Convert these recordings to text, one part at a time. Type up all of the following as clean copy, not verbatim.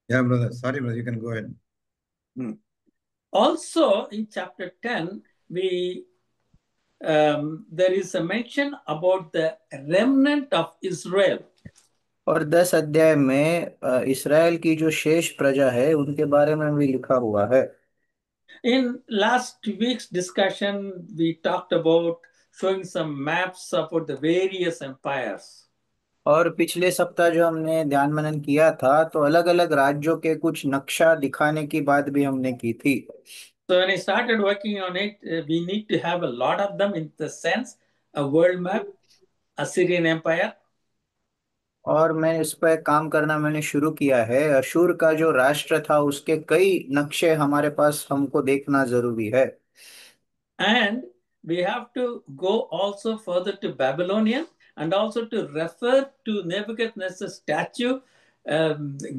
Yeah, brother. Sorry, brother. You can go ahead. Hmm. Also, in chapter 10, we there is a mention about the remnant of Israel. और 10 अध्याय में Israel की जो शेष प्रजा है उनके बारे में भी लिखा हुआ है। In last week's discussion, we talked about showing some maps about the various empires. और पिछले सप्ताह जो हमने ध्यान मनन किया था तो अलग अलग राज्यों के कुछ नक्शा दिखाने की बात भी हमने की थी। So when I started working on it, we need to have a lot of them in the sense a world map, Assyrian Empire, और मैं इस पर काम करना मैंने शुरू किया है। अशूर का जो राष्ट्र था उसके कई नक्शे हमारे पास हमको देखना जरूरी है। and we have to go also further to Babylonian and also to refer to Nebuchadnezzar's statue,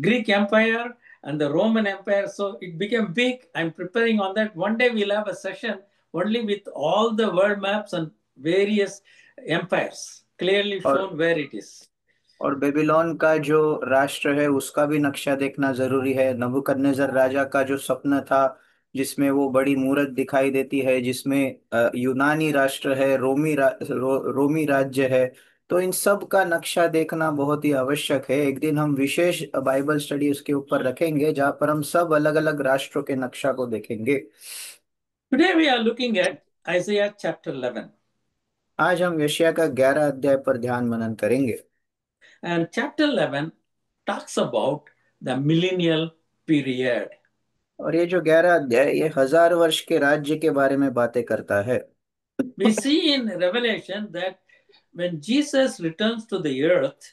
Greek Empire and the Roman Empire. So it became big. I'm preparing on that. One day we'll have a session only with all the world maps and various empires clearly और shown where it is. और Babylon का जो राष्ट्र है उसका भी नक्शा देखना जरूरी है। नबूकदनेस्सर राजा का जो सपना था जिसमें वो बड़ी मूरत दिखाई देती है, जिसमें यूनानी राष्ट्र है, रोमी राज्य है। तो इन सब का नक्शा देखना बहुत ही आवश्यक है। एक दिन हम विशेष बाइबल स्टडी उसके ऊपर रखेंगे जहाँ पर हम सब अलग अलग राष्ट्रों के नक्शा को देखेंगे। Today we are looking at Isaiah chapter 11. आज हम यशायाह का 11 अध्याय पर ध्यान मनन करेंगे। And chapter 11 talks about the millennial period. और ये जो 11 अध्याय ये 1000 वर्ष के राज्य के बारे में बातें करता है। We see in Revelation that when Jesus returns to the earth,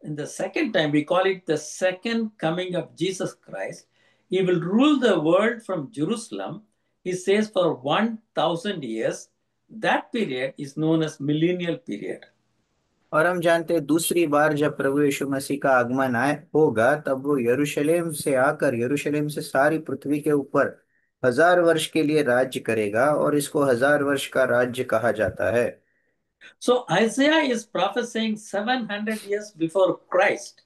in the second time, we call it the second coming of Jesus Christ, he will rule the world from Jerusalem. He says for 1,000 years. That period is known as millennial period. और हम जानते हैं दूसरी बार जब प्रभु यीशु मसीह का आगमन आए होगा तब वो यरूशलेम से आकर यरूशलेम से सारी पृथ्वी के ऊपर 1000 वर्ष के लिए राज्य करेगा और इसको 1000 वर्ष का राज्य कहा जाता है। So Isaiah is prophesying 700 years before Christ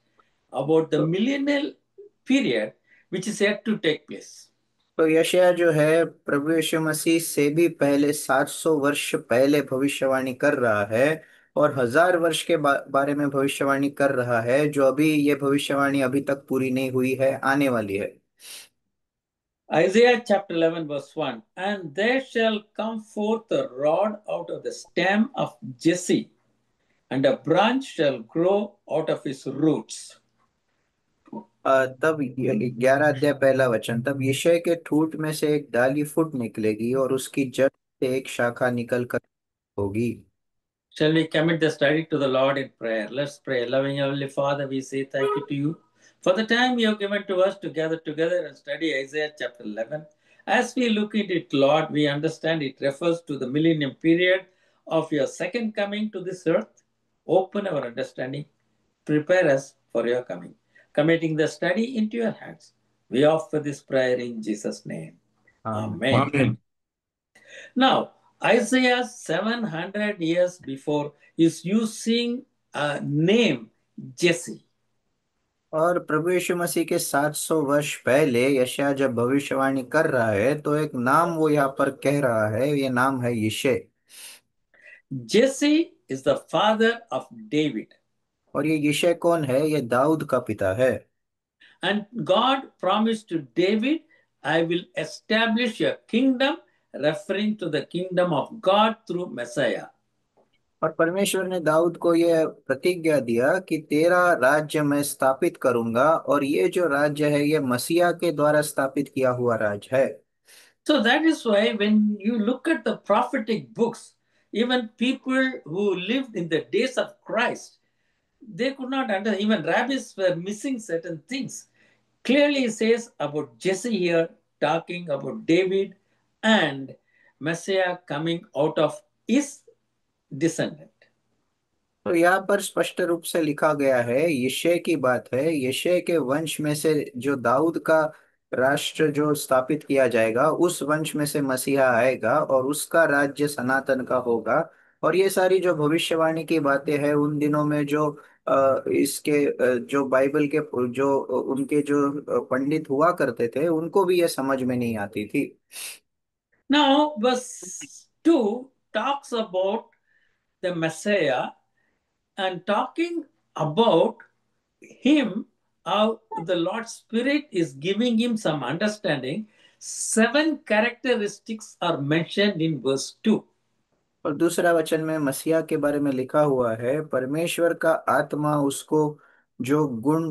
about the तो, millennial period which is yet to take place. तो यशायाह जो है प्रभु यीशु मसीह से भी पहले 700 वर्ष पहले भविष्यवाणी कर रहा है और 1000 वर्ष के बारे में भविष्यवाणी कर रहा है, जो अभी ये भविष्यवाणी अभी तक पूरी नहीं हुई है, आने वाली है। Isaiah chapter 11, verse 1. And there shall come forth a rod out of the stem of Jesse, and a branch shall grow out of his roots. तब 11 अध्याय 1 वचन, तब यिशै के ठूंठ में से एक डाली फुट निकलेगी और उसकी जड़ से एक शाखा निकल कर होगी। Shall we commit the study to the Lord in prayer? Let's pray. Loving Heavenly Father, we say thank you to you for the time you have given to us to gather together and study Isaiah chapter 11. As we look at it, Lord, we understand it refers to the millennium period of your second coming to this earth. Open our understanding. Prepare us for your coming. Committing the study into your hands. We offer this prayer in Jesus' name. हाँ। Amen. Amen. Now, Isaiah 700 years before is using a name Jesse. और प्रभु यीशु मसीह के 700 वर्ष पहले यशायाह जब भविष्यवाणी कर रहा है तो एक नाम वो यहाँ पर कह रहा है, ये नाम है यिशै। Jesse is the father of David. और ये यिशै कौन है? ये दाऊद का पिता है। And God promised to David, I will establish a kingdom, referring to the kingdom of God through Messiah. और परमेश्वर ने दाऊद को यह प्रतिज्ञा दिया कि तेरा राज्य मैं स्थापित करूंगा, और ये जो राज्य है ये मसीहा के द्वारा स्थापित किया हुआ राज्य है। So that is why when you look at the prophetic books, even people who lived in the days of Christ, they could not understand. Even rabbis were missing certain things. Clearly, it says about Jesse here, talking about David and Messiah coming out of his descendant. तो यहाँ पर स्पष्ट रूप से लिखा गया है, यिशै की बात है। यिशै के वंश में से जो दाऊद का राष्ट्र जो स्थापित किया जाएगा उस वंश में से मसीहा आएगा और उसका राज्य सनातन का होगा। और ये सारी जो भविष्यवाणी की बातें हैं उन दिनों में जो इसके जो बाइबल के जो उनके जो पंडित हुआ करते थे उनको भी ये समझ में नहीं आती थी। Now, verse 2 talks about the Messiah and talking about him, how the Lord's Spirit is giving him some understanding. 7 characteristics are mentioned in verse 2. और दूसरा वचन में मसीहा के बारे में लिखा हुआ है, परमेश्वर का आत्मा उसको जो गुण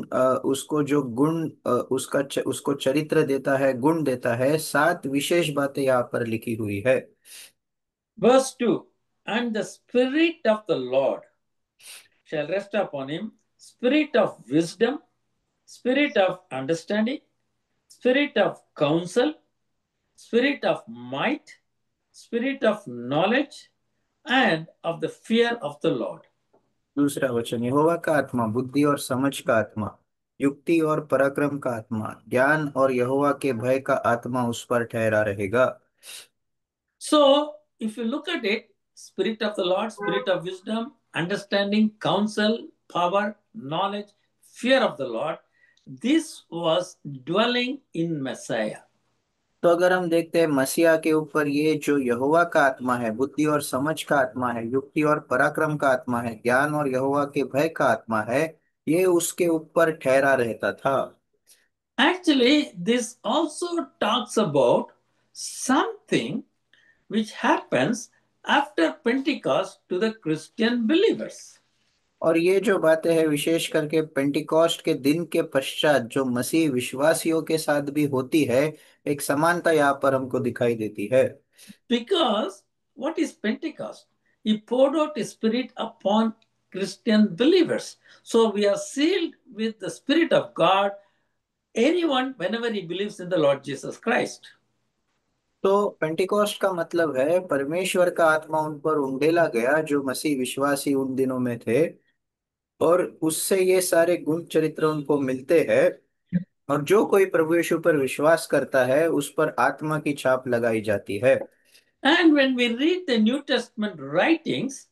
उसको चरित्र देता है, गुण देता है। 7 विशेष बातें यहाँ पर लिखी हुई है। Verse 2, and the Spirit of the Lord shall rest upon him, Spirit of wisdom, Spirit of understanding, Spirit of counsel, Spirit of might, Spirit of knowledge, and of the fear of the Lord. दूसरा वचन, यहोवा का आत्मा बुद्धि और समझ का आत्मा, युक्ति और पराक्रम का आत्मा, ज्ञान और यहोवा के भय का आत्मा उस पर ठहरा रहेगा। So, if you look at it, Spirit of the Lord, Spirit of wisdom, understanding, counsel, power, knowledge, fear of the Lord, this was dwelling in Messiah. तो अगर हम देखते हैं मसीहा के ऊपर ये जो यहोवा का आत्मा है, बुद्धि और समझ का आत्मा है, युक्ति और पराक्रम का आत्मा है, ज्ञान और यहोवा के भय का आत्मा है, ये उसके ऊपर ठहरा रहता था। Actually, this also talks about something which happens after Pentecost to the Christian believers. और ये जो बातें हैं विशेष करके पेंटिकॉस्ट के दिन के पश्चात जो मसीह विश्वासियों के साथ भी होती है, एक समानता यहाँ पर हमको दिखाई देती है। Because what is Pentecost? He poured out his Spirit upon Christian believers. So we are sealed with the Spirit of God, anyone, whenever he believes in the Lord Jesus Christ. तो पेंटिकॉस्ट का मतलब है परमेश्वर का आत्मा उन पर उंडेला गया जो मसीह विश्वासी उन दिनों में थे, और उससे ये सारे गुण चरित्र उनको मिलते हैं। और जो कोई प्रभु यीशु पर विश्वास करता है उस पर आत्मा की छाप लगाई जाती है। And when we read the New Testament writings,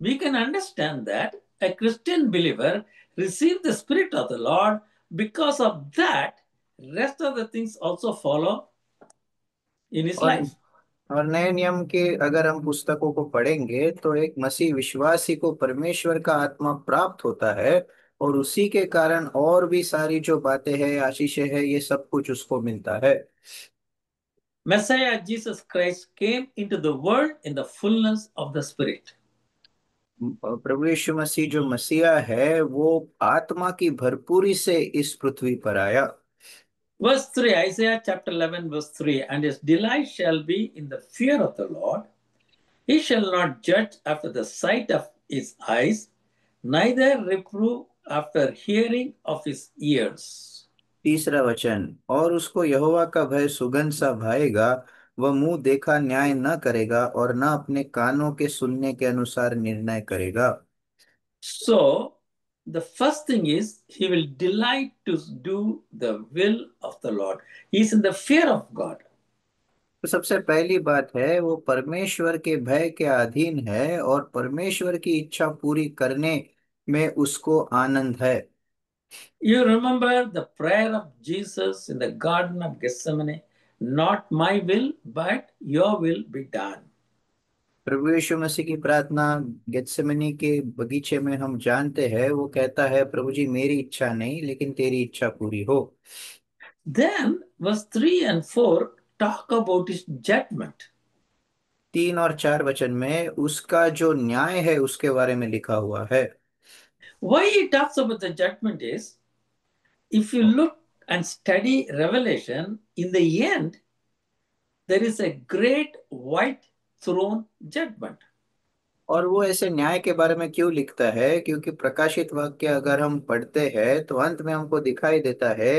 we can understand that a Christian believer received the Spirit of the Lord. Because of that, rest of the things also follow in his और life. और नए नियम के अगर हम पुस्तकों को पढ़ेंगे तो एक मसीह विश्वासी को परमेश्वर का आत्मा प्राप्त होता है, और उसी के कारण और भी सारी जो बातें हैं, आशीषें हैं, ये सब कुछ उसको मिलता है। Messiah Jesus Christ came into the world in the fullness of the Spirit. प्रभु यीशु मसीह जो मसीहा है वो आत्मा की भरपूरी से इस पृथ्वी पर आया। Verse 3, Isaiah chapter 11, verse 3, and his delight shall be in the fear of the Lord. He shall not judge after the sight of his eyes, neither reprove after hearing of his ears. तीसरा वचन, और उसको यहोवा का भय सुगंध सा भाएगा, वह मुंह देखा न्याय न करेगा और न अपने कानों के सुनने के अनुसार निर्णय करेगा। So, the first thing is he will delight to do the will of the Lord. He is in the fear of God. तो सबसे पहली बात है वो परमेश्वर के भय के अधीन है और परमेश्वर की इच्छा पूरी करने में उसको आनंद है। You remember the prayer of Jesus in the Garden of Gethsemane, not my will, but your will be done. प्रभु यीशु मसीह की प्रार्थना गेत्सेमनी के बगीचे में हम जानते हैं, वो कहता है, प्रभु जी मेरी इच्छा नहीं लेकिन तेरी इच्छा पूरी हो। Then, verse 3 and 4 talk about his judgment. 3 और 4 वचन में उसका जो न्याय है उसके बारे में लिखा हुआ है। Why he talks about the judgment is, if you look and study Revelation, in the end, there is a great white throne judgment. और वो ऐसे न्याय के बारे में क्यों लिखता है, क्योंकि प्रकाशित वाक्य अगर हम पढ़ते हैं तो अंत में हमको दिखाई देता है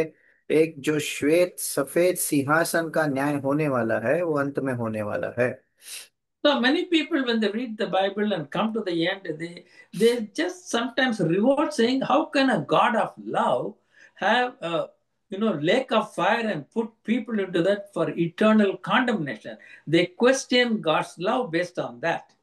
एक जो श्वेत सफेद सिंहासन का न्याय होने वाला है, वो अंत में होने वाला है। So many people, when they read the Bible and come to the end, they just sometimes reward saying, "How can a God of love have a lake of fire and put people into that for eternal condemnation?" They question God's love based on that.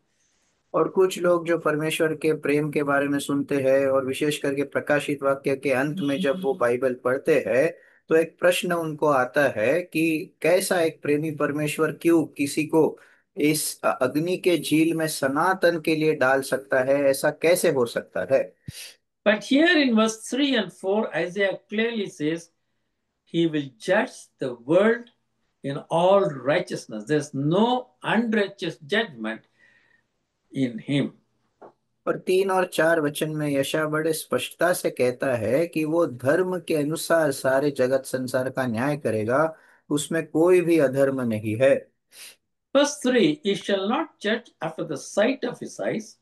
और कुछ लोग जो परमेश्वर के प्रेम के बारे में सुनते हैं और विशेष करके प्रकाशित वाक्य के अंत में जब वो बाइबल पढ़ते हैं, तो एक प्रश्न उनको आता है कि कैसा एक प्रेमी परमेश्वर क्यों किसी को इस अग्नि के झील में सनातन के लिए डाल सकता है, ऐसा कैसे हो सकता है। But here in verse 3 and 4, Isaiah clearly says, He will judge the world in all righteousness. There's no unrighteous judgment in Him. और 3 और 4 वचन में यशा बड़े स्पष्टता से कहता है कि वो धर्म के अनुसार सारे जगत संसार का न्याय करेगा, उसमें कोई भी अधर्म नहीं है। Verse 3, He shall not judge after the sight of His eyes,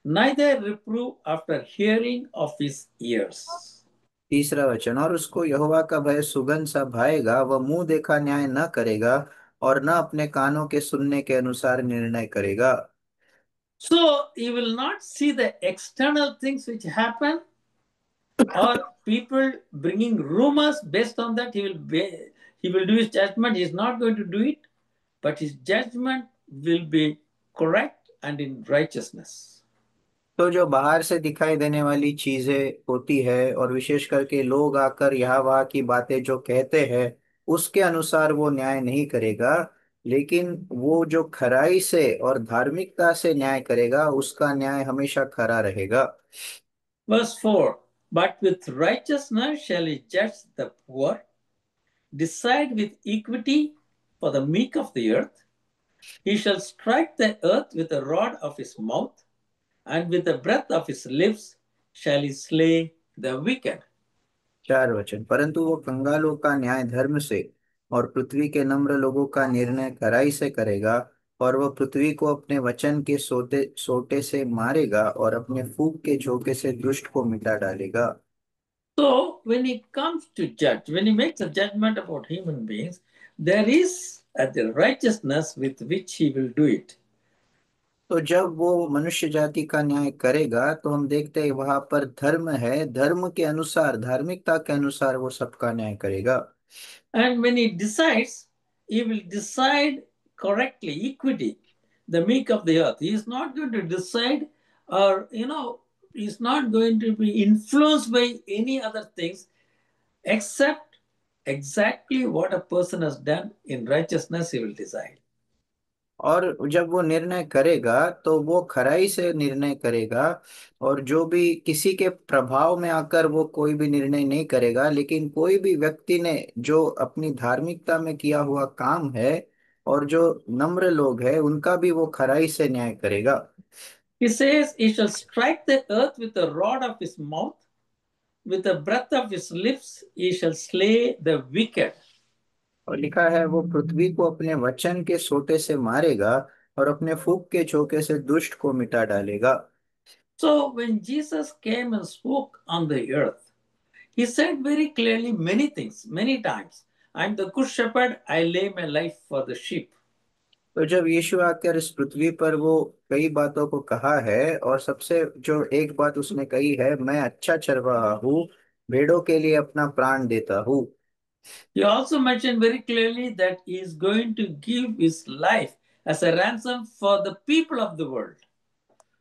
neither reprove after hearing of His ears. 3 वचन, और उसको यहोवा का भय सुगंध सा भाएगा, वह मुंह देखा न्याय न करेगा और न अपने कानों के सुनने के अनुसार निर्णय करेगा। So He will not see the external things which happen or people bringing rumors. Based on that he will do His judgment. He is not going to do it, but His judgment will be correct and in righteousness. तो जो बाहर से दिखाई देने वाली चीजें होती है और विशेष करके लोग आकर यहाँ वहाँ की बातें जो कहते हैं, उसके अनुसार वो न्याय नहीं करेगा, लेकिन वो जो खराई से और धार्मिकता से न्याय करेगा, उसका न्याय हमेशा खरा रहेगा। Verse 4, But with righteousness shall He judge the poor, decide with equity for the meek of the earth. He shall strike the earth with the rod of His mouth, and with the breath of His lips shall He slay the wicked. 4 वचन, परंतु वो कंगालों का न्याय धर्म से और पृथ्वी के नम्र लोगों का निर्णय खराई से करेगा, और वह पृथ्वी को अपने वचन के सोते सोटे से मारेगा और अपने फूंक के झोंके से दुष्ट को मिटा डालेगा। So, when He comes to judge, when He makes a judgment about human beings, there is the righteousness with which He will do it. तो जब वो मनुष्य जाति का न्याय करेगा, तो हम देखते हैं वहां पर धर्म है, धर्म के अनुसार धार्मिकता के अनुसार वो सबका न्याय करेगा। And when He decides, He will decide correctly, equity, the meek of the earth. He is not going to decide, or, He's not going to be influenced by any other things except exactly what a person has done in righteousness, He will decide. और जब वो निर्णय करेगा, तो वो खराई से निर्णय करेगा, और जो भी किसी के प्रभाव में आकर वो कोई भी निर्णय नहीं करेगा, लेकिन कोई भी व्यक्ति ने जो अपनी धार्मिकता में किया हुआ काम है और जो नम्र लोग हैं, उनका भी वो खराई से न्याय करेगा। He says, He shall strike the earth with the rod of His mouth, with the breath of His lips, He shall slay the wicked. और लिखा है, वो पृथ्वी को अपने वचन के सोटे से मारेगा और अपने फूंक के झोंके से दुष्ट को मिटा डालेगा। So, when Jesus came and spoke on the earth, He said very clearly many things, many times. I'm the good shepherd, I lay my life for the sheep. तो जब यीशु आकर इस पृथ्वी पर वो कई बातों को कहा है, और सबसे जो एक बात उसने कही है, मैं अच्छा चरवाहा हूँ, भेड़ों के लिए अपना प्राण देता हूँ। He also mentioned very clearly that He is going to give His life as a ransom for the people of the world.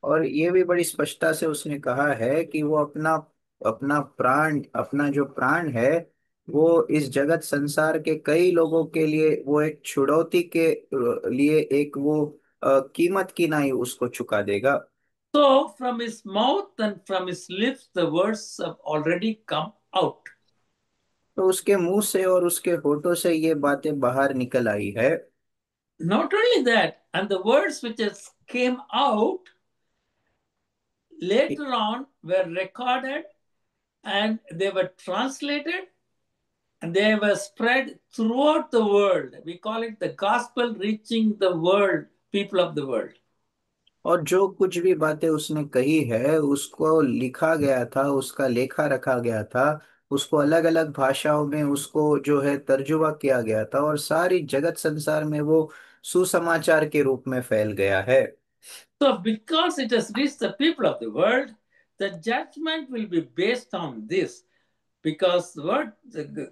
और ये भी बड़ी स्पष्टता से उसने कहा है कि वो अपना अपना प्राण, अपना जो प्राण है, वो इस जगत संसार के कई लोगों के लिए वो एक छुड़ौती के लिए एक वो कीमत की नाई उसको चुका देगा। So, from His mouth and from His lips, the words have already come out. तो उसके मुंह से और उसके होठों से ये बातें बाहर निकल आई है। Not only that, and the words which has came out later on were recorded and they were translated and they were spread throughout the world. We call it the gospel reaching the world, people of the world. और जो कुछ भी बातें उसने कही है, उसको लिखा गया था, उसका लेखा रखा गया था, उसको अलग अलग भाषाओं में उसको जो है तर्जुमा किया गया था, और सारी जगत संसार में वो सुसमाचार के रूप में फैल गया है। So, because it has reached the people of the world, the judgment will be based on this. Because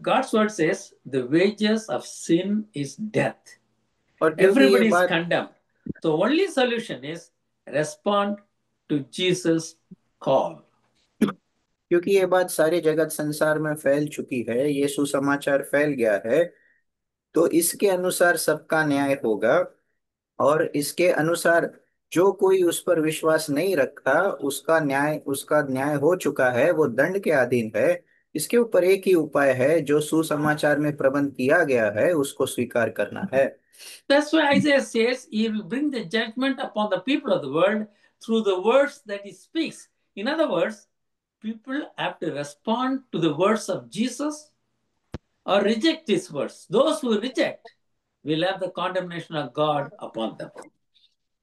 God's word says, the wages of sin is death. और क्योंकि ये Everybody is बात condemned. So, only solution is respond to Jesus' call. क्योंकि ये बात सारी जगत संसार में फैल चुकी है, ये सुसमाचार फैल गया है, तो इसके अनुसार सबका न्याय होगा। और इसके अनुसार जो कोई उस पर विश्वास नहीं रखता, उसका न्याय हो चुका है, वो दंड के अधीन है। इसके ऊपर एक ही उपाय है, जो सुसमाचार में प्रबंध किया गया है उसको स्वीकार करना है। That's why Isaiah says he will bring the judgment upon the people of the world through the words that he speaks. In other words, people have to respond to the words of Jesus or reject his words. Those who reject will have the condemnation of God upon them.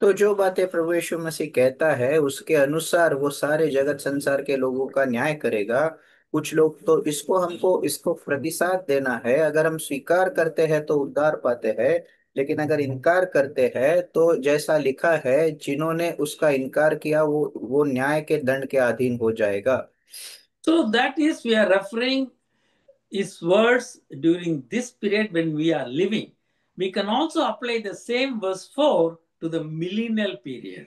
तो जो बातें प्रभु यीशु मसीह कहता है उसके अनुसार वो सारे जगत संसार के लोगों का न्याय करेगा। कुछ लोग तो इसको प्रतिसाद देना है, अगर हम स्वीकार करते हैं तो उद्धार पाते हैं, लेकिन अगर इनकार करते हैं तो जैसा लिखा है, जिन्होंने उसका इनकार किया वो न्याय के दंड के अधीन हो जाएगा। So that is, we are referring his words during this period when we are living. We can also apply the same verse 4 to the millennial period.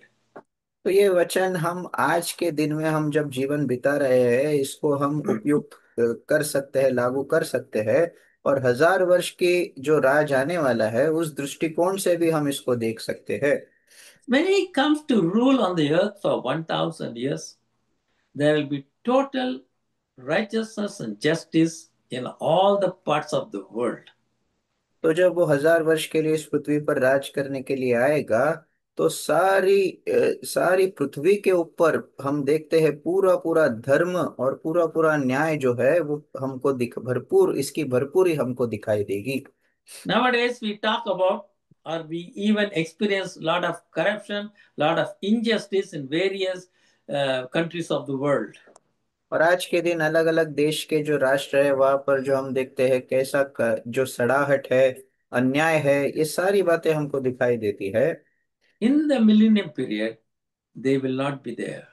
तो ये वचन हम आज के दिन में हम जब जीवन बिता रहे हैं इसको हम उपयुक्त कर सकते हैं, लागू कर सकते हैं। और 1000 वर्ष की जो राज आने वाला है उस दृष्टिकोण से भी हम इसको देख सकते हैं। When he comes to rule on the earth for 1000 years, there will be total righteousness and justice in all the parts of the world. तो जब वो 1000 वर्ष के लिए इस पृथ्वी पर राज करने के लिए आएगा, तो सारी पृथ्वी के ऊपर हम देखते हैं पूरा पूरा धर्म और पूरा पूरा न्याय जो है वो हमको इसकी भरपूरी हमको दिखाई देगी। Nowadays, we talk about, or we even experience a lot of corruption, lot of injustice in various countries of the world. और आज के दिन अलग अलग देश के जो राष्ट्र है वहां पर जो हम देखते हैं जो सड़ाहट है, अन्याय है, ये सारी बातें हमको दिखाई देती है। In the millennium period, they will not be there.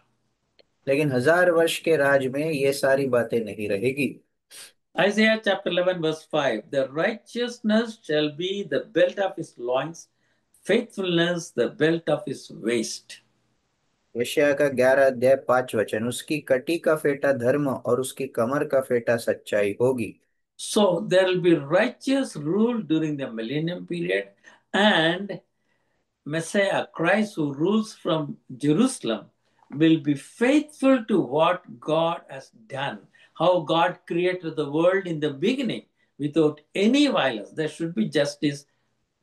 लेकिन 1000 वर्ष के राज में ये सारी बातें नहीं रहेगी। Isaiah chapter 11, verse 5, the righteousness shall be the belt of his loins, faithfulness the belt of his waist. यशायाह का 11 अध्याय 5 वचन, उसकी कटी का फेटा धर्म और उसकी कमर का फेटा सच्चाई होगी। So there will be righteous rule during the millennium period, and Messiah, Christ, who rules from Jerusalem, will be faithful to what God has done. How God created the world in the beginning without any violence. There should be justice.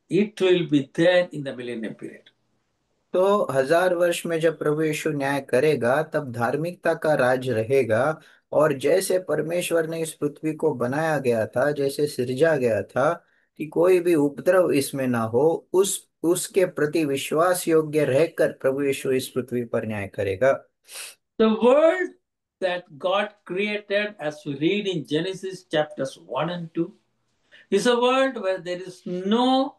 It will be there in the millennium period. तो 1000 वर्ष में जब प्रभु यीशु न्याय करेगा तब धार्मिकता का राज रहेगा। और जैसे परमेश्वर ने इस पृथ्वी को बनाया गया था, जैसे सृजा गया था कि कोई भी उपद्रव इसमें ना हो, उसके प्रति विश्वास योग्य रहकर प्रभु यीशु इस पृथ्वी पर न्याय करेगा। The world that God created, as we read in Genesis chapters 1 and 2, is a world where there is no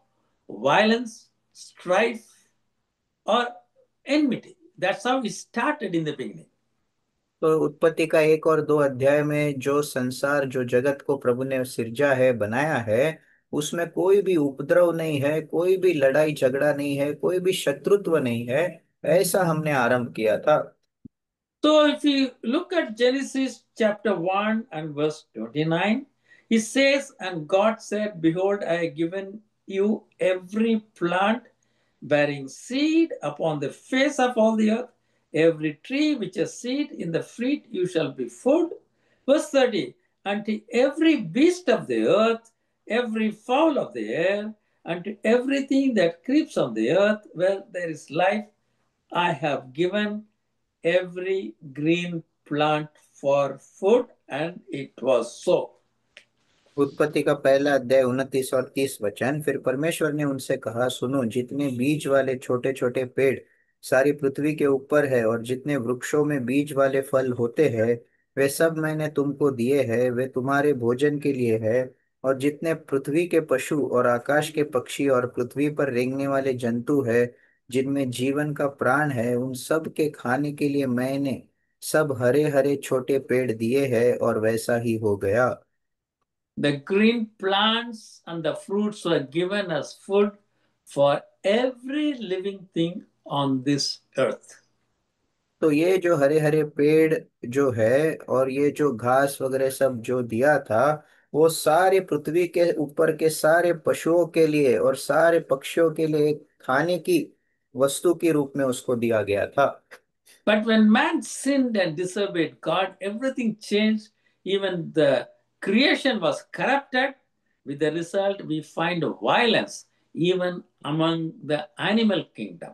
violence, strife, or enmity. That's how it started in the beginning. तो उत्पत्ति का 1 और 2 अध्याय में जो संसार जो जगत को प्रभु ने सिरजा है, बनाया है, उसमें कोई भी उपद्रव नहीं है, कोई भी लड़ाई झगड़ा नहीं है, कोई भी शत्रुत्व नहीं है। ऐसा हमने आरंभ किया था। So if you look at Genesis chapter 1 and verse 29, it says, and God said, behold, I have given you every plant bearing seed upon the face of all the earth, every tree which has seed in the fruit you shall be food. Verse 30, and to every beast of the earth, every fowl of the air, and to everything that creeps on the earth where there is life, I have given every green plant for food, and it was so. उत्पत्ति का 1 अध्याय 29 और 30 वचन, फिर परमेश्वर ने उनसे कहा, सुनो, जितने बीज वाले छोटे छोटे पेड़ सारी पृथ्वी के ऊपर है और जितने वृक्षों में बीज वाले फल होते हैं, वे सब मैंने तुमको दिए हैं, वे तुम्हारे भोजन के लिए है। और जितने पृथ्वी के पशु और आकाश के पक्षी और पृथ्वी पर रेंगने वाले जंतु है, जिनमें जीवन का प्राण है, उन सब के खाने के लिए मैंने सब हरे हरे छोटे पेड़ दिए हैं। और वैसा ही हो गया। The green plants and the fruits were given as food for every living thing on this earth. तो ये जो हरे हरे पेड़ जो है और ये जो घास वगैरह सब जो दिया था, वो सारे पृथ्वी के ऊपर के सारे पशुओं के लिए और सारे पक्षियों के लिए एक खाने की वस्तु के रूप में उसको दिया गया था। But when man sinned and disobeyed God, everything changed. Even the creation was corrupted. With the result, we find violence even among the animal kingdom.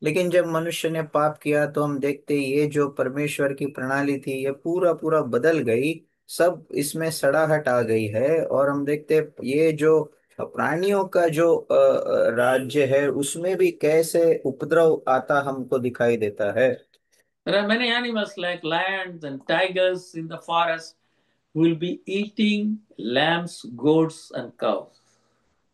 लेकिन जब मनुष्य ने पाप किया तो हम देखते ये जो परमेश्वर की प्रणाली थी ये पूरा पूरा बदल गई। सब इसमें सड़ाहट आ गई है और हम देखते ये जो प्राणियों का जो राज्य है उसमें भी कैसे उपद्रव आता हमको दिखाई देता है। There are many animals like lions and tigers in the forest who will be eating lambs, goats, and cows.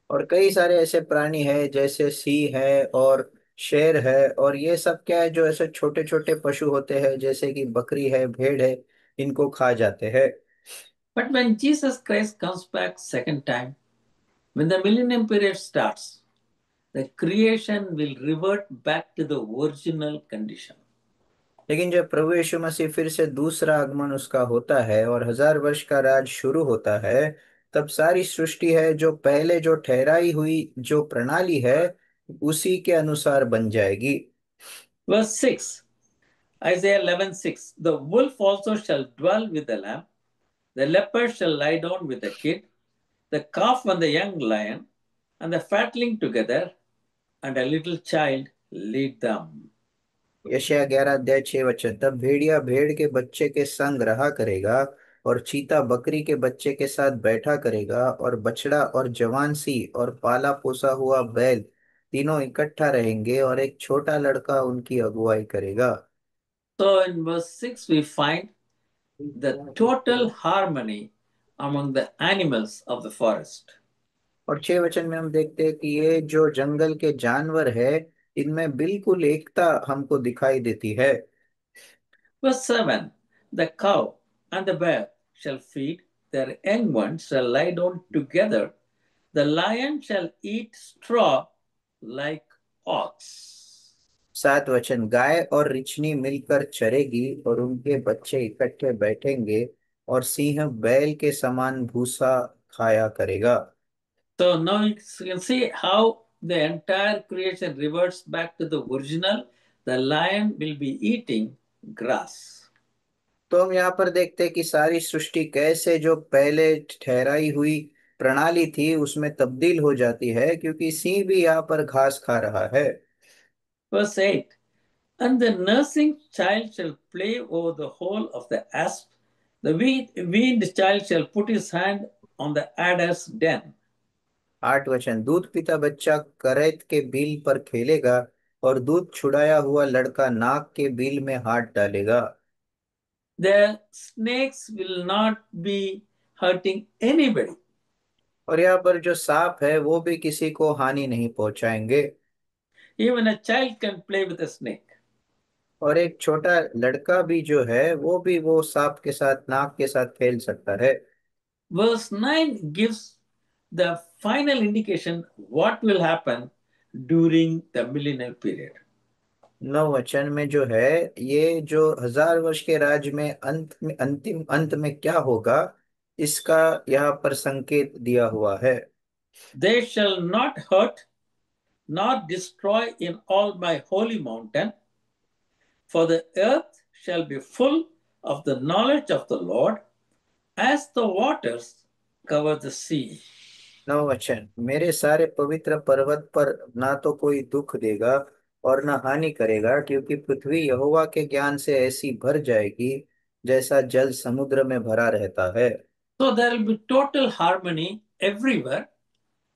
और कई सारे ऐसे प्राणी हैं जैसे सिंह है और शेर है और ये सब क्या है जो ऐसे छोटे छोटे पशु होते हैं जैसे कि बकरी है भेड़ है, इनको खा जाते हैं। But when Jesus Christ comes back second time, when the millennium period starts, the creation will revert back to the original condition. लेकिन जब प्रभु यीशु मसीह फिर से दूसरा आगमन उसका होता है और 1000 वर्ष का राज शुरू होता है, तब सारी सृष्टि है जो पहले जो ठहराई हुई जो प्रणाली है उसी के अनुसार बन जाएगी। Verse 6, Isaiah 11:6. The wolf also shall dwell with the lamb, the leopard shall lie down with the kid, the calf and the young lion, and the fatling together, and a little child lead them. यशायाह 11 अध्याय 6 वचन, तब भेड़िया भेड़ के बच्चे के संग रहा करेगा और चीता बकरी के बच्चे के साथ बैठा करेगा और बछड़ा और जवान सी और पाला पोसा हुआ बैल तीनों इकट्ठा रहेंगे और एक छोटा लड़का उनकी अगुवाई करेगा। So in verse 6, we find the total harmony among the animals of the forest. और 6 वचन में हम देखते हैं कि ये जो जंगल के जानवर है इनमें बिल्कुल एकता हमको दिखाई देती है। Verse 7, the cow and the bear shall feed, their young ones shall lie down together, the lion shall eat straw like ox. 7 वचन, गाय और रिछनी मिलकर चरेगी और उनके बच्चे इकट्ठे बैठेंगे और सिंह बैल के समान भूसा खाया करेगा। So now you can see how the entire creation reverts back to the original. The lion will be eating grass. तो हम यहाँ पर देखते हैं कि सारी सृष्टि कैसे जो पहले ठहराई हुई प्रणाली थी उसमें तब्दील हो जाती है क्योंकि सिंह भी यहाँ पर घास खा रहा है। Verse 8, and the nursing child shall play over the hole of the asp. The weaned child shall put his hand on the adder's den. 8 वचन, दूध पीता बच्चा करैत के बिल पर खेलेगा और दूध छुड़ाया हुआ लड़का नाक के बिल में हाथ डालेगा। The snakes will not be hurting anybody. और यहाँ पर जो सांप है वो भी किसी को हानि नहीं पहुंचाएंगे। Even a child can play with a snake. और एक छोटा लड़का भी जो है वो भी वो सांप के साथ नाक के साथ खेल सकता है। Verse 9 gives the final indication what will happen during the millennial period. 9 वचन में जो है ये जो 1000 वर्ष के राज में अंतिम अंत में क्या होगा इसका यहाँ पर संकेत दिया हुआ है। They shall not hurt nor destroy in all my holy mountain, for the earth shall be full of the knowledge of the Lord as the waters cover the sea. 9 वचन, मेरे सारे पवित्र पर्वत पर ना तो कोई दुख देगा और ना हानि करेगा क्योंकि पृथ्वी यहोवा के ज्ञान से ऐसी भर जाएगी जैसा जल समुद्र में भरा रहता है। So there will be total harmony everywhere.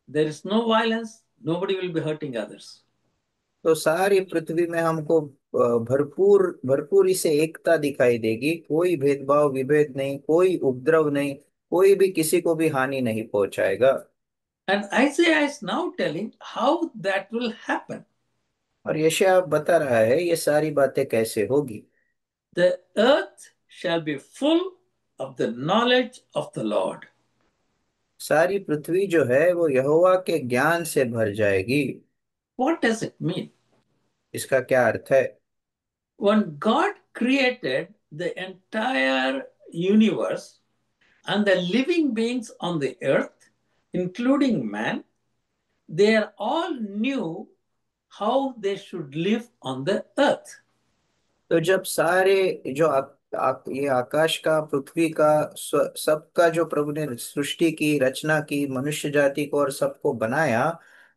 There is no violence, nobody will be hurting others. तो सारी पृथ्वी में हमको भरपूर भरपूरी से एकता दिखाई देगी, कोई भेदभाव विभेद नहीं, कोई उपद्रव नहीं, कोई भी किसी को भी हानि नहीं पहुंचाएगा। And Isaiah is now telling how that will happen. और यशायाह बता रहा है ये सारी बातें कैसे होगी। The earth shall be full of the knowledge of the Lord. सारी पृथ्वी जो है वो यहोवा के ज्ञान से भर जाएगी। What does it mean? इसका क्या अर्थ है? When God created the entire universe and the living beings on the earth, including man, they all knew how they should live on the earth. तो जब सारे जो ये आकाश का, पृथ्वी का, सबका जो प्रभु ने सृष्टि की, रचना की, मनुष्य जाति को और सबको बनाया,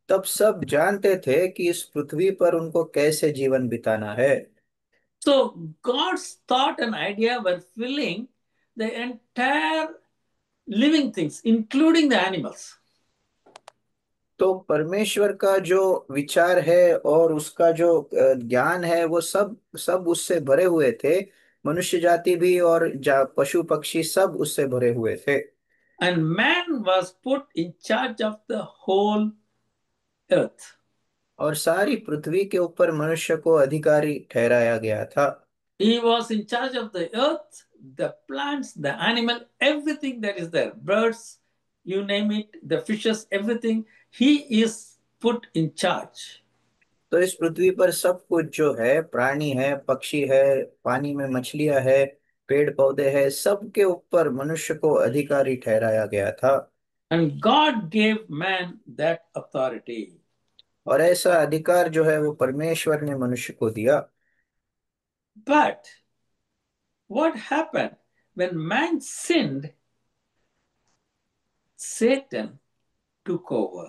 तब सब जानते थे कि इस पृथ्वी पर उनको कैसे जीवन बिताना है। So God's thought and idea were filling the entire living things, including the animals. तो परमेश्वर का जो विचार है और उसका जो ज्ञान है, वो सब सब उससे भरे हुए थे। मनुष्य जाति भी और पशु पक्षी सब उससे भरे हुए थे। And man was put in charge of the whole earth. और सारी पृथ्वी के ऊपर मनुष्य को अधिकारी ठहराया गया था। He was in charge of the earth, the plants, the animal, everything that is there, birds, you name it, the fishes, everything. He is put in charge. तो इस पृथ्वी पर सब कुछ जो है, प्राणी है, पक्षी है, पानी में मछलियां है, पेड़ पौधे है, सबके ऊपर मनुष्य को अधिकारी ठहराया गया था। And God gave man that authority. और ऐसा अधिकार जो है वो परमेश्वर ने मनुष्य को दिया। But what happened when man sinned? Satan took over.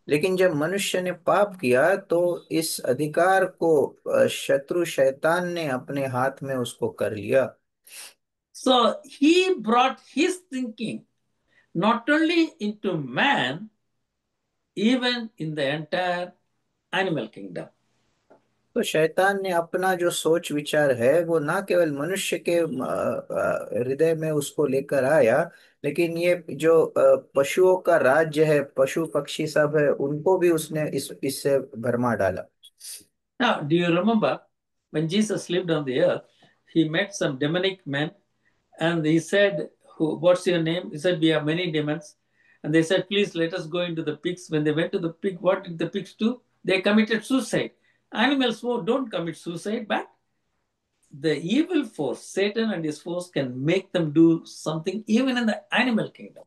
लेकिन जब मनुष्य ने पाप किया तो इस अधिकार को शत्रु शैतान ने अपने हाथ में उसको कर लिया। So he brought his thinking not only into man, even in the entire animal kingdom. तो शैतान ने अपना जो सोच विचार है वो ना केवल मनुष्य के हृदय में उसको लेकर आया, लेकिन ये जो पशुओं का राज्य है, पशु पक्षी सब है, उनको भी उसने इससे भरमा डाला। Now, do you remember when Jesus lived on the earth, he met some demonic men and he said, what's your name? He said, we have many demons. And they said, please let us go into the pigs. When they went to the pig, what did the pigs do? They committed suicide. Animals don't commit suicide, but the evil force, Satan and his force, can make them do something even in the animal kingdom.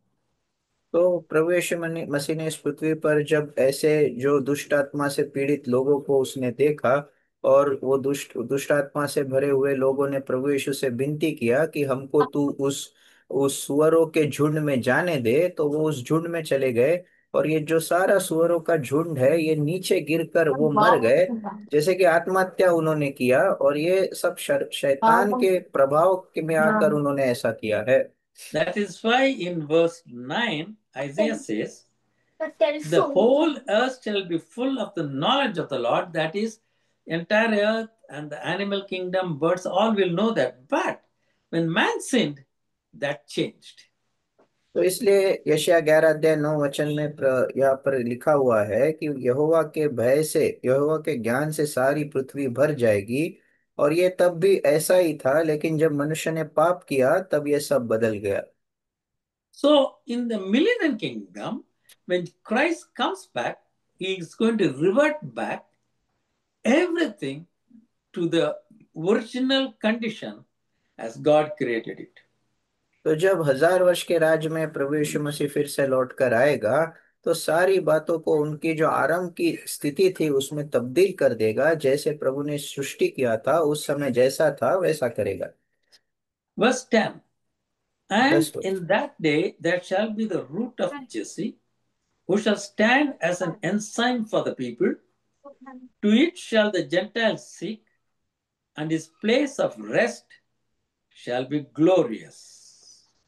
तो प्रभु यीशु मसीह ने इस पृथ्वी पर जब ऐसे जो दुष्ट आत्मा से पीड़ित लोगों को उसने देखा, और वो दुष्ट आत्मा से भरे हुए लोगों ने प्रभु यीशु से विनती किया कि हमको तू उस सुअरों के झुंड में जाने दे, तो वो उस झुंड में चले गए। और ये जो सारा सुअरों का झुंड है, ये नीचे गिरकर वो मर गए, जैसे कि आत्महत्या उन्होंने किया। और ये सब शैतान के प्रभाव में आकर उन्होंने ऐसा किया है। That is why in verse 9, Isaiah says, the whole earth shall be full of the knowledge of the Lord. That is, entire earth and the animal kingdom, birds, all will know that. But when man sinned, that changed. तो इसलिए यशायाह 11 अध्याय 9 वचन में यहाँ पर लिखा हुआ है कि यहोवा के भय से, यहोवा के ज्ञान से सारी पृथ्वी भर जाएगी। और ये तब भी ऐसा ही था, लेकिन जब मनुष्य ने पाप किया तब ये सब बदल गया। So in the millennial kingdom, when Christ comes back, he is going to revert back everything to the original condition as God created it. तो जब 1000 वर्ष के राज्य में प्रभु यीशु मसीह फिर से लौट कर आएगा, तो सारी बातों को उनकी जो आरंभ की स्थिति थी उसमें तब्दील कर देगा। जैसे प्रभु ने सृष्टि किया था उस समय जैसा था वैसा करेगा। Verse 10, and 10 in that day there shall be the root of Jesse, who shall stand as an ensign for the people. To it shall the Gentiles seek, and his place of rest shall be glorious.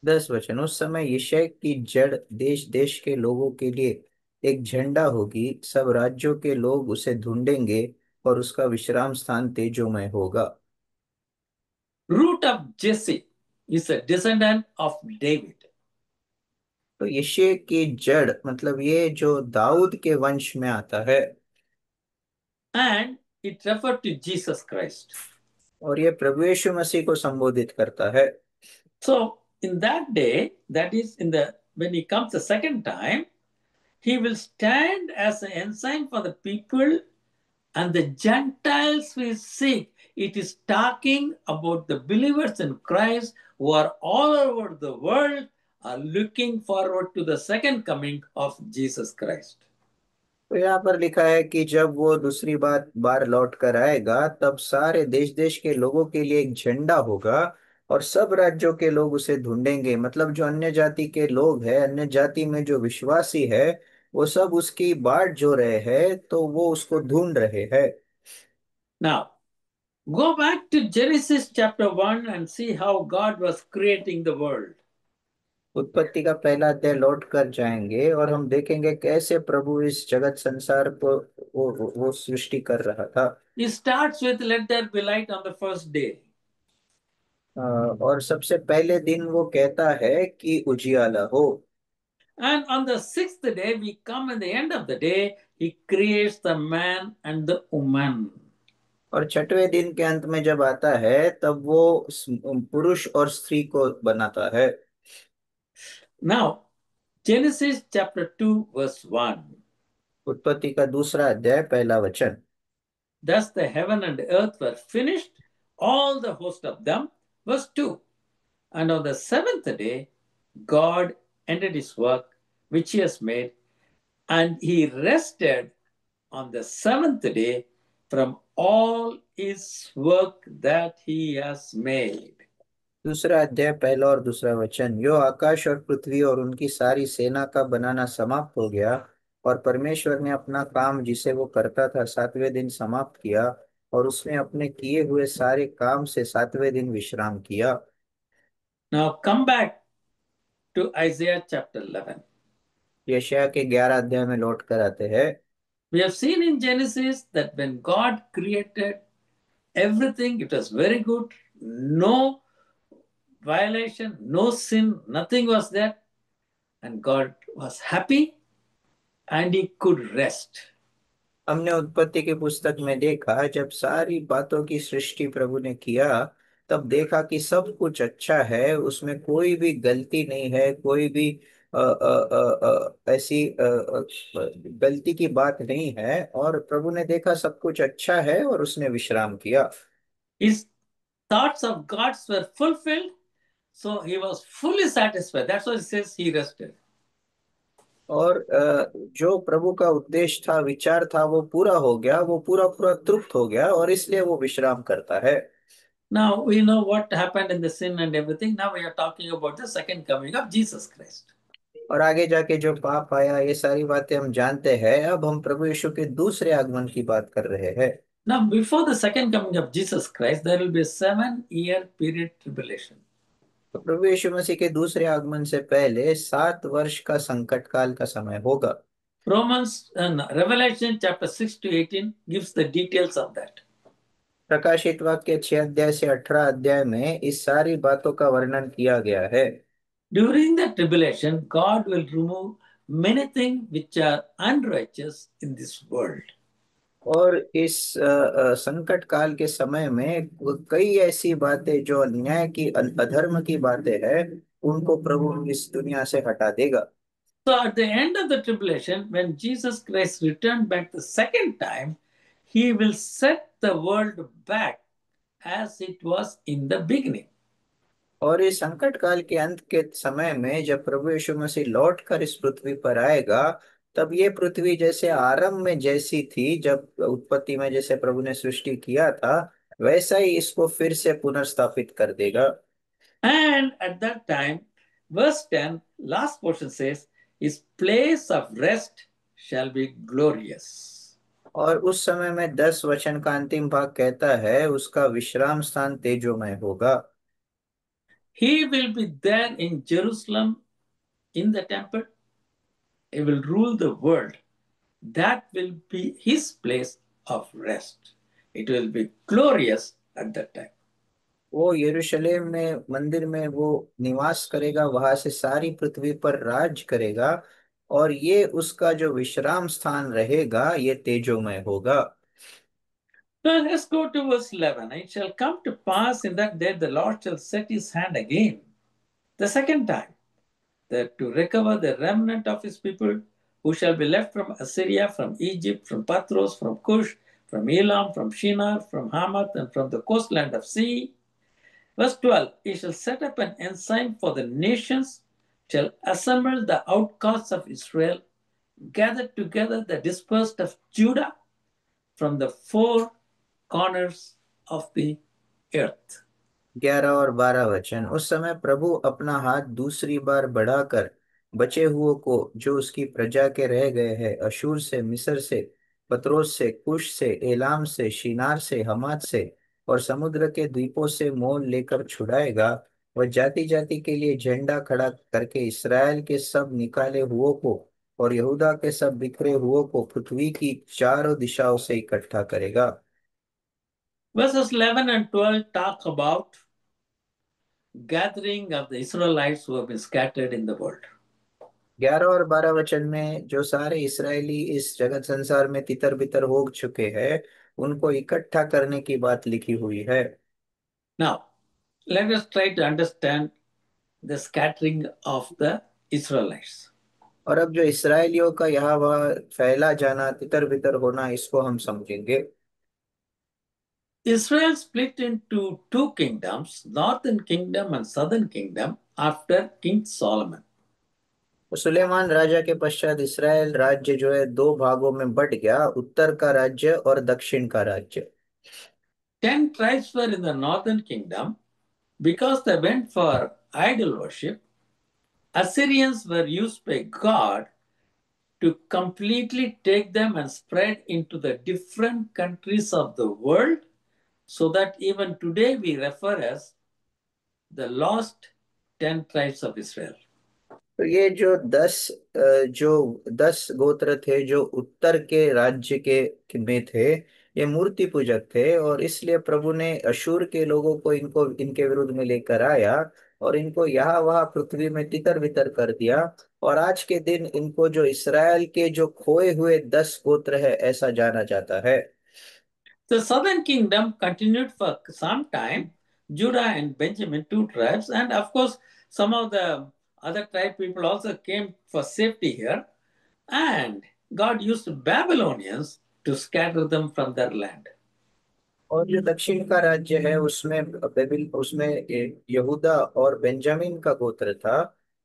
10 वचन, उस समय यिशै की जड़ देश देश के लोगों के लिए एक झंडा होगी, सब राज्यों के लोग उसे ढूंढेंगे और उसका विश्राम स्थान तेजोमय होगा। Root of Jesse is a descendant of David. तो यिशै की जड़ मतलब ये जो दाऊद के वंश में आता है, And it referred to Jesus Christ. और ये प्रभु यीशु मसीह को संबोधित करता है। So in that day, that is when he comes the second time, he will stand as an ensign for the people and the Gentiles we seek. It is talking about the believers in Christ who are all over the world are looking forward to the second coming of Jesus Christ. तो यहाँ पर लिखा है कि जब वो दूसरी बार लौट कर आएगा तब सारे देश देश के लोगों के लिए एक झंडा होगा और सब राज्यों के लोग उसे ढूंढेंगे। मतलब जो अन्य जाति के लोग हैं, अन्य जाति में जो विश्वासी है, वो सब उसकी बाट जो रहे हैं, तो वो उसको ढूंढ रहे हैं। Now, go back to Genesis chapter 1 and see how God was creating the world. उत्पत्ति का पहला अध्याय लौट कर जाएंगे और हम देखेंगे कैसे प्रभु इस जगत संसार को वो सृष्टि कर रहा था। He starts with, let there be light on the first day. और सबसे पहले दिन वो कहता है कि उजियाला हो। And on the sixth day, we come in the end of the day, he creates the man and the woman. और छठवें दिन के अंत में जब आता है तब वो पुरुष और स्त्री को बनाता है। Now, Genesis chapter 2, verse 1. उत्पत्ति का दूसरा अध्याय पहला वचन। Thus the heaven and earth were finished, all the host of them. Verse 2. And on the seventh day, God ended his work which he has made, and he rested on the seventh day from all his work that he has made. दूसरा अध्याय पहला और दूसरा वचन। यो आकाश और पृथ्वी और उनकी सारी सेना का बनाना समाप्त हो गया और परमेश्वर ने अपना काम जिसे वो करता था सातवें दिन समाप्त किया और उसने अपने किए हुए सारे काम से सातवें दिन विश्राम किया। Now come back to Isaiah chapter 11. यशायाह के 11 अध्याय में लौट कर आते हैं। We have seen in Genesis that when God created everything, it was very good. No violation, no sin, nothing was there. And God was happy and he could rest. हमने उत्पत्ति की पुस्तक में देखा जब सारी बातों की सृष्टि प्रभु ने किया तब देखा कि सब कुछ अच्छा है, उसमें कोई भी गलती नहीं है, कोई भी ऐसी गलती की बात नहीं है। और प्रभु ने देखा सब कुछ अच्छा है और उसने विश्राम किया। His thoughts of God's were fulfilled, so he was fully satisfied. That's why it says he rested. और जो प्रभु का उद्देश्य था, विचार था, वो पूरा हो गया, वो पूरा पूरा तृप्त हो गया और इसलिए वो विश्राम करता है। Now we know what happened in the sin and everything. Now we are talking about the second coming of Jesus Christ. और आगे जाके जो पाप आया, ये सारी बातें हम जानते हैं। अब हम प्रभु यीशु के दूसरे आगमन की बात कर रहे हैं। Now, before the second coming of Jesus Christ, there will be a 7-year period tribulation. तो प्रभु यीशु मसीह के दूसरे आगमन से पहले 7 वर्ष का संकट काल का समय होगा। Revelation chapter 6 to 18 gives the details of that. प्रकाशित वाक्य 6 अध्याय से 18 अध्याय में इस सारी बातों का वर्णन किया गया है। During the tribulation, God will remove many things which are unrighteous in this world. और इस संकट काल के समय में कई ऐसी बातें जो अन्याय की, अधर्म की बातें हैं, उनको प्रभु इस दुनिया से हटा देगा। So at the end of the tribulation, when Jesus Christ returned back the second time, he will set the world back as it was in the beginning. और इस संकट काल के अंत के समय में जब प्रभु यीशु मसीह लौट कर इस पृथ्वी पर आएगा, तब ये पृथ्वी जैसे आरंभ में जैसी थी, जब उत्पत्ति में जैसे प्रभु ने सृष्टि किया था, वैसा ही इसको फिर से पुनर्स्थापित कर देगा। And at that time, verse 10, last portion says, his place of rest shall be glorious. और उस समय में 10 वचन का अंतिम भाग कहता है उसका विश्राम स्थान तेजोमय होगा। He will be there in Jerusalem in the temple. He will rule the world. That will be his place of rest. It will be glorious at that time. वो यरूशलेम में मंदिर में वो निवास करेगा, वहां से सारी पृथ्वी पर राज करेगा और ये उसका जो विश्राम स्थान रहेगा, ये तेजोमय होगा। Now let's go to verse 11. It shall come to pass in that day the Lord shall set his hand again, the second time, that to recover the remnant of his people who shall be left from Assyria, from Egypt, from Pathros, from Cush, from Elam, from Shinar, from Hamath, and from the coastland of sea. Verse 12, he shall set up an ensign for the nations, shall assemble the outcasts of Israel, gather together the dispersed of Judah from the four corners of the earth. 11 और 12 वचन। उस समय प्रभु अपना हाथ दूसरी बार बढ़ाकर बचे हुओं को जो उसकी प्रजा के रह गए हैं अशूर से, मिस्र से, पत्रोस से, कुश से, एलाम से, शिनार से, हमात से और समुद्र के द्वीपों से मोल लेकर छुड़ाएगा। वह जाति जाति के लिए झंडा खड़ा करके इसराइल के सब निकाले हुओं को और यहूदा के सब बिखरे हुओं को पृथ्वी की चारों दिशाओं से इकट्ठा करेगा। Verses 11 and 12 talk about gathering of the Israelites who have been scattered in the world. 11 और 12 वचन में जो सारे इसराइली इस जगत संसार में तितर बितर हो चुके हैं उनको इकट्ठा करने की बात लिखी हुई है। Now, let us try to understand the scattering of the Israelites. और अब जो इसराइलियों का यहाँ वह फैला जाना, तितर बितर होना, इसको हम समझेंगे। Israel split into two kingdoms, northern kingdom and southern kingdom, after King Solomon. तो सुलेमान राजा के पश्चात इसराइल राज्य जो है दो भागों में बट गया, उत्तर का राज्य और दक्षिण का राज्य। 10 tribes were in the northern kingdom because they went for idol worship. Assyrians were used by God to completely take them and spread into the different countries of the world, so that even today we refer as the lost 10 tribes of Israel. तो ये जो 10 गोत्र थे जो उत्तर के राज्य के में थे, ये मूर्ति पूजक थे और इसलिए प्रभु ने अशूर के लोगों को इनको इनके विरुद्ध में लेकर आया और इनको यहाँ वहाँ पृथ्वी में तितर बितर कर दिया। और आज के दिन इनको जो इसराइल के जो खोए हुए 10 गोत्र है ऐसा जाना जाता है। The southern kingdom continued for some time, Judah and Benjamin, two tribes, and of course, some of the other tribe people also came for safety here, and God used Babylonians to scatter them from their land. और जो दक्षिण का राज्य है उसमें यहूदा और Benjamin का गोत्र था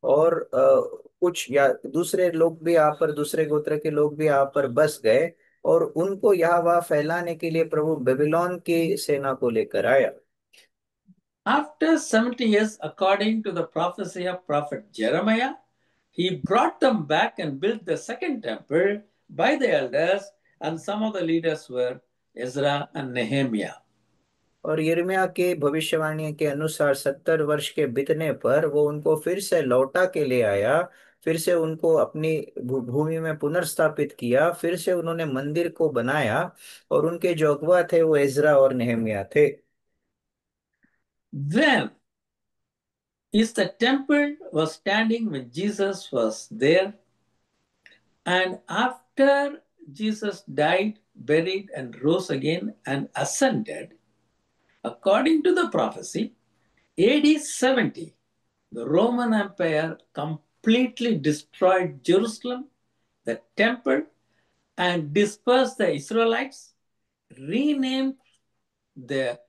और कुछ या दूसरे लोग भी यहाँ पर, दूसरे गोत्र के लोग भी यहाँ पर बस गए और उनको यहाँ वहाँ फैलाने के लिए प्रभु बेबीलोन की सेना को लेकर आया। After 70 years, according to the prophecy of prophet Jeremiah, he brought them back and built the second temple by the elders, and some of the leaders were Ezra and Nehemiah. और यिर्मयाह के भविष्यवाणी के अनुसार 70 वर्ष के बीतने पर वो उनको फिर से लौटा के ले आया, फिर से उनको अपनी भूमि में पुनर्स्थापित किया, फिर से उन्होंने मंदिर को बनाया और उनके जो अगुवा थे वो एजरा और नेहमिया थे। Then is the temple was standing when Jesus was there, and after Jesus died, buried, and rose again and ascended, according to the prophecy, AD 70, the Roman Empire completely destroyed Jerusalem, the temple, and dispersed the Israelites, renamed the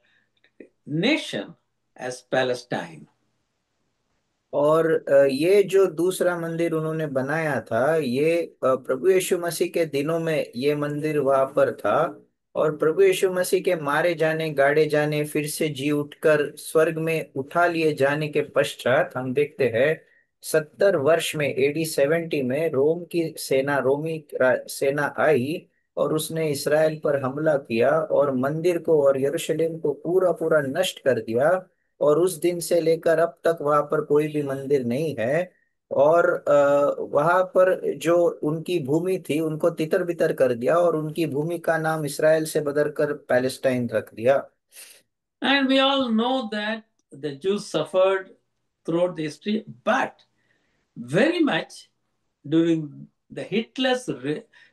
nation as Palestine. और ये जो दूसरा मंदिर उन्होंने बनाया था, ये प्रभु यीशु मसीह के दिनों में ये मंदिर वहां पर था और प्रभु यीशु मसीह के मारे जाने, गाड़े जाने, फिर से जी उठकर स्वर्ग में उठा लिए जाने के पश्चात हम देखते हैं 70 वर्ष में AD 70 में रोमी सेना आई और उसने इसराइल पर हमला किया और मंदिर को और यरूशलेम को पूरा पूरा नष्ट कर दिया। और उस दिन से लेकर अब तक वहां पर कोई भी मंदिर नहीं है और वहां पर जो उनकी भूमि थी उनको तितर बितर कर दिया और उनकी भूमि का नाम इसराइल से बदलकर पैलेस्टाइन रख दिया। And we all know that the Jews suffered throughout the history, but very much during the Hitler's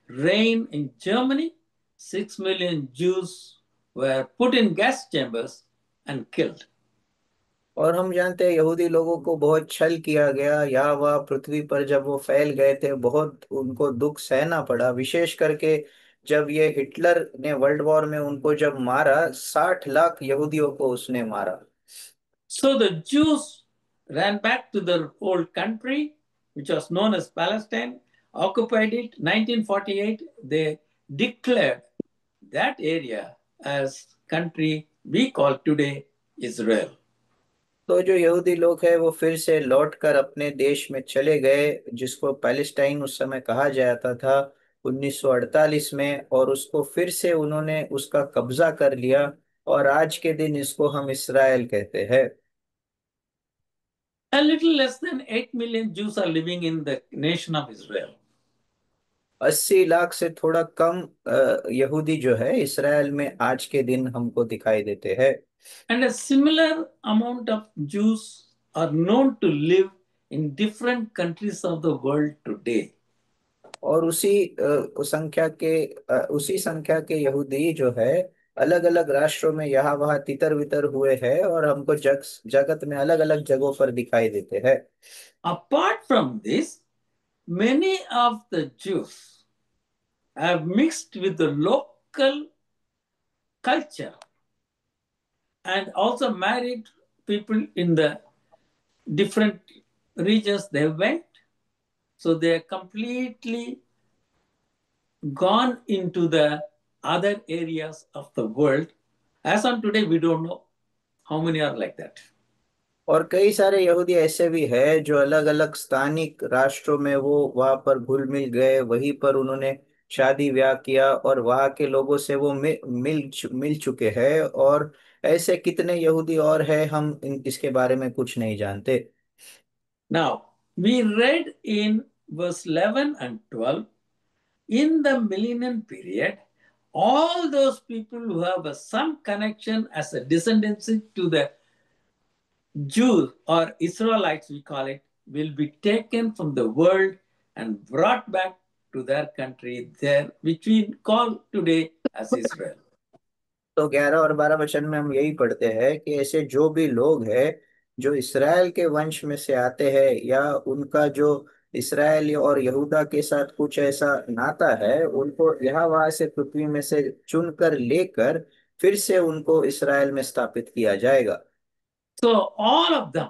reign in Germany, 6 million Jews were put in gas chambers and killed. और हम जानते हैं यहूदी लोगों को बहुत छल किया गया, यहाँ वह पृथ्वी पर जब वो फैल गए थे बहुत उनको दुख सहना पड़ा, विशेष करके जब ये हिटलर ने वर्ल्ड वॉर में उनको जब मारा, 60 लाख यहूदियों को उसने मारा। So the Jews ran back to their old country, which was known as Palestine, occupied it. 1948, they declared that area as country we call today Israel. तो जो यहूदी लोग हैं वो फिर से लौटकर अपने देश में चले गए, जिसको पैलेस्टाइन उस समय कहा जाता था 1948 में, और उसको फिर से उन्होंने उसका कब्जा कर लिया, और आज के दिन इसको हम इसराइल कहते हैं। A little less than 8 million Jews are living in the nation of Israel. 80 lakh से थोड़ा कम यहूदी जो है इसराइल में आज के दिन हमको दिखाई देते हैं। And a similar amount of Jews are known to live in different countries of the world today. और उसी संख्या के यहूदी जो है अलग अलग राष्ट्रों में यहाँ वहाँ तितर बितर हुए हैं, और हमको जगत में अलग अलग जगहों पर दिखाई देते हैं। Apart from this, many of the Jews have mixed with the local culture and also married people in the different regions they went. So they are completely gone into the other areas of the world. As on today, we don't know how many are like that. और कई सारे यहूदी ऐसे भी हैं जो अलग अलग स्थानिक राष्ट्रों में वो वहां पर घुल मिल गए, वहीं पर उन्होंने शादी ब्याह किया, और वहां के लोगों से वो मिल चुके हैं। और ऐसे कितने यहूदी और हैं, हम इसके बारे में कुछ नहीं जानते। Now, we read in verse 11 and 12, in the millennium period, all those people who have some connection as a descendancy to the Jews or Israelites, we call it, will be taken from the world and brought back to their country there, which we call today as Israel. तो 11 और 12 वचन में हम यही पढ़ते हैं कि ऐसे जो भी लोग हैं जो इसराइल के वंश में से आते हैं, या उनका जो इसराइल और यहूदा के साथ कुछ ऐसा नाता है, उनको यहाँ वहां से पृथ्वी में से चुनकर लेकर फिर से उनको इसराइल में स्थापित किया जाएगा। So all of them,